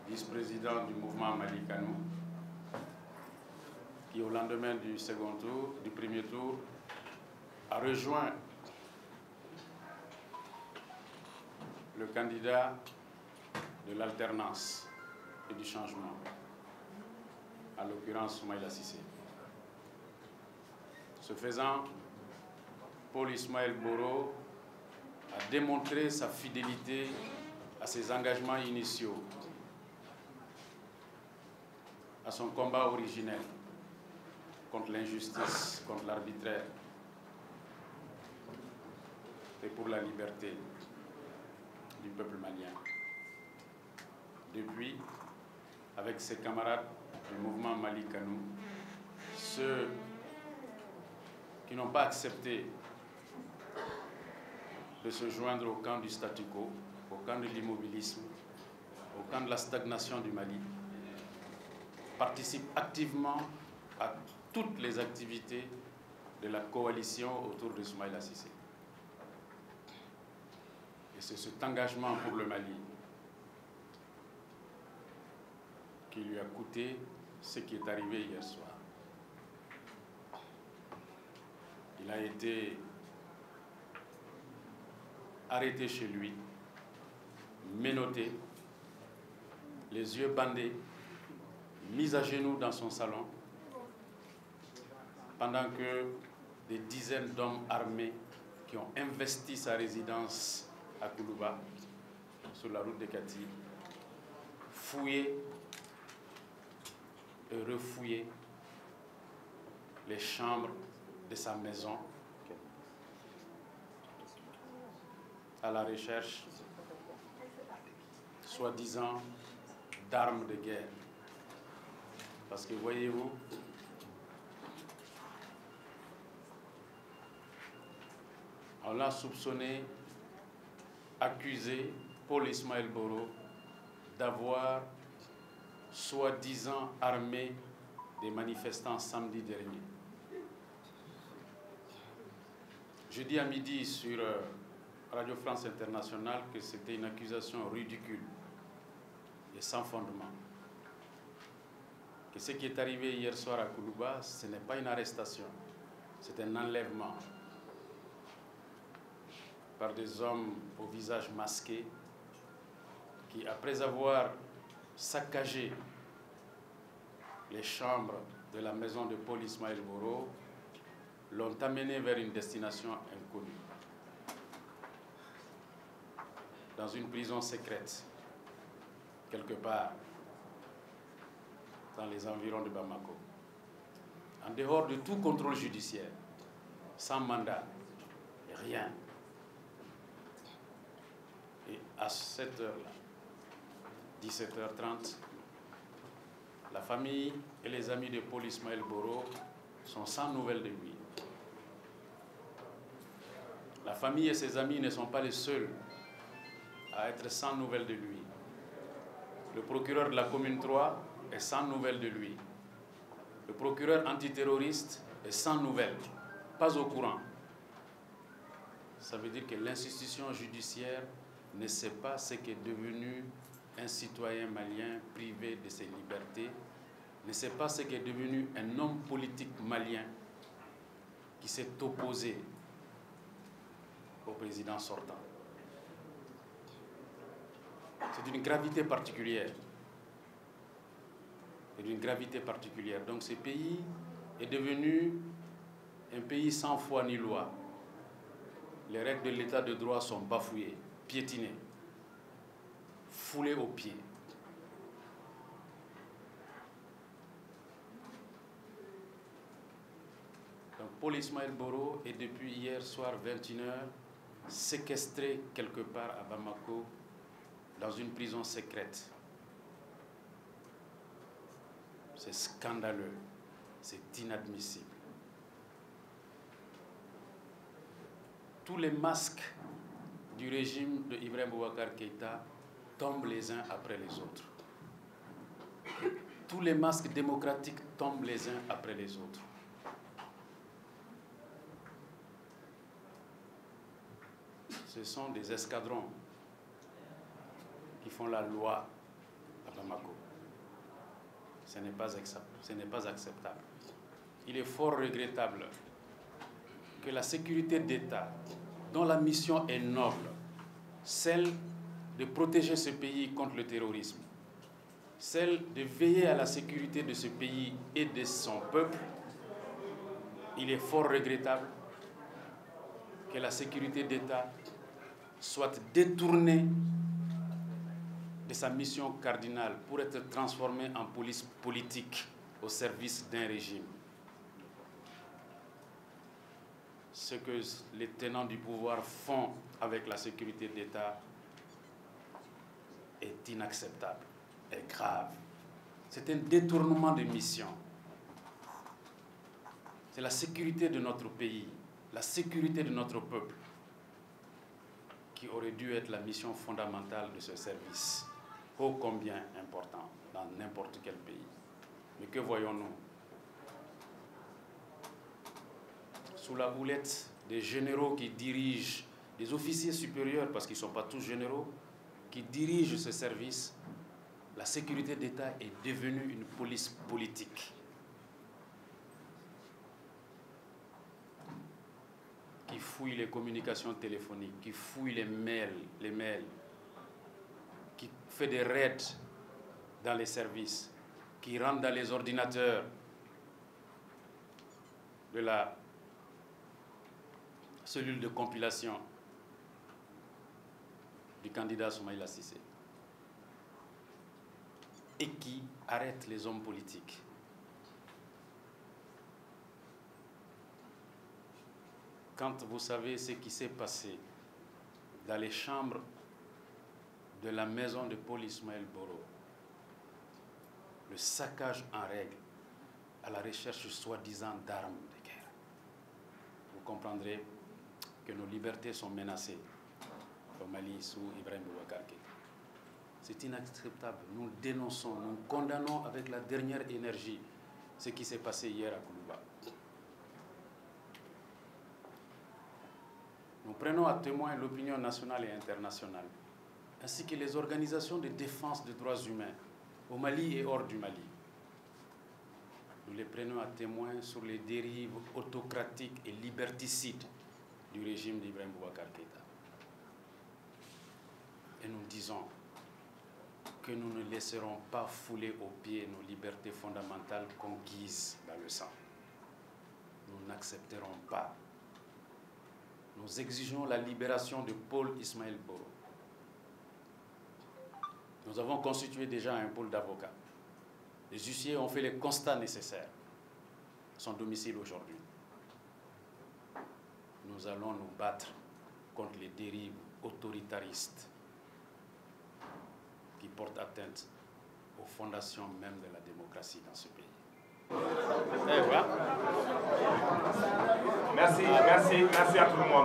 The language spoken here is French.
vice-président du mouvement Mali Kanou, qui au lendemain du second tour, du premier tour, a rejoint le candidat de l'alternance et du changement, en l'occurrence Soumaïla Cissé. Ce faisant, Paul Ismaël Boro a démontré sa fidélité à ses engagements initiaux, à son combat originel contre l'injustice, contre l'arbitraire et pour la liberté du peuple malien. Depuis, avec ses camarades du mouvement Mali Kanou, ceux qui n'ont pas accepté de se joindre au camp du statu quo, au camp de l'immobilisme, au camp de la stagnation du Mali, participent activement à toutes les activités de la coalition autour de Soumaïla Cissé. Et c'est cet engagement pour le Mali qui lui a coûté ce qui est arrivé hier soir. Il a été arrêté chez lui, menotté, les yeux bandés, mis à genoux dans son salon, pendant que des dizaines d'hommes armés qui ont investi sa résidence à Koulouba, sur la route de Kati, fouillaient et refouillaient les chambres de sa maison à la recherche, soi-disant, d'armes de guerre. Parce que, voyez-vous, on l'a soupçonné, accusé, Paul Ismaël Boro, d'avoir soi-disant armé des manifestants samedi dernier. Je dis à midi sur Radio France Internationale que c'était une accusation ridicule et sans fondement. Que ce qui est arrivé hier soir à Koulouba, ce n'est pas une arrestation, c'est un enlèvement par des hommes au visage masqué qui, après avoir saccagé les chambres de la maison de Paul Ismaël Boro, l'ont amené vers une destination inconnue, dans une prison secrète, quelque part dans les environs de Bamako, en dehors de tout contrôle judiciaire, sans mandat, et rien. Et à cette heure-là, 17h30, la famille et les amis de Paul Ismaël Boro sont sans nouvelles de lui. La famille et ses amis ne sont pas les seuls à être sans nouvelles de lui. Le procureur de la commune 3 est sans nouvelles de lui. Le procureur antiterroriste est sans nouvelles, pas au courant. Ça veut dire que l'institution judiciaire ne sait pas ce qu'est devenu un citoyen malien privé de ses libertés, ne sait pas ce qu'est devenu un homme politique malien qui s'est opposé au président sortant. C'est d'une gravité particulière. C'est d'une gravité particulière. Donc ce pays est devenu un pays sans foi ni loi. Les règles de l'état de droit sont bafouées, piétinées, foulées aux pieds. Donc Paul Ismaël Boro est depuis hier soir 21h séquestré quelque part à Bamako dans une prison secrète. C'est scandaleux, c'est inadmissible. Tous les masques du régime de Ibrahim Boubacar Keïta tombent les uns après les autres. Tous les masques démocratiques tombent les uns après les autres. Ce sont des escadrons qui font la loi à Bamako. Ce n'est pas acceptable. Il est fort regrettable que la sécurité d'État, dont la mission est noble, celle de protéger ce pays contre le terrorisme, celle de veiller à la sécurité de ce pays et de son peuple, il est fort regrettable que la sécurité d'État soit détournée de sa mission cardinale pour être transformée en police politique au service d'un régime. Ce que les tenants du pouvoir font avec la sécurité d'État est inacceptable, est grave. C'est un détournement de mission. C'est la sécurité de notre pays, la sécurité de notre peuple qui aurait dû être la mission fondamentale de ce service, ô combien important dans n'importe quel pays. Mais que voyons-nous? Sous la houlette des généraux qui dirigent, des officiers supérieurs, parce qu'ils ne sont pas tous généraux, qui dirigent ce service, la sécurité d'État est devenue une police politique qui fouille les communications téléphoniques, qui fouille les mails, qui fait des raids dans les services, qui rentre dans les ordinateurs de la cellule de compilation du candidat Soumaïla Cissé et qui arrête les hommes politiques. Quand vous savez ce qui s'est passé dans les chambres de la maison de Paul Ismaël Boro, le saccage en règle à la recherche soi-disant d'armes de guerre, vous comprendrez que nos libertés sont menacées au Mali sous Ibrahim Boubacar Keïta. C'est inacceptable. Nous dénonçons, nous condamnons avec la dernière énergie ce qui s'est passé hier à Koulouba. Nous prenons à témoin l'opinion nationale et internationale, ainsi que les organisations de défense des droits humains au Mali et hors du Mali. Nous les prenons à témoin sur les dérives autocratiques et liberticides du régime d'Ibrahim Boubacar Keïta. Et nous disons que nous ne laisserons pas fouler aux pieds nos libertés fondamentales conquises dans le sang. Nous n'accepterons pas. Nous exigeons la libération de Paul Ismaël Boro. Nous avons constitué déjà un pôle d'avocats. Les huissiers ont fait les constats nécessaires. Son domicile aujourd'hui. Nous allons nous battre contre les dérives autoritaristes qui portent atteinte aux fondations même de la démocratie dans ce pays. Merci à tout le monde.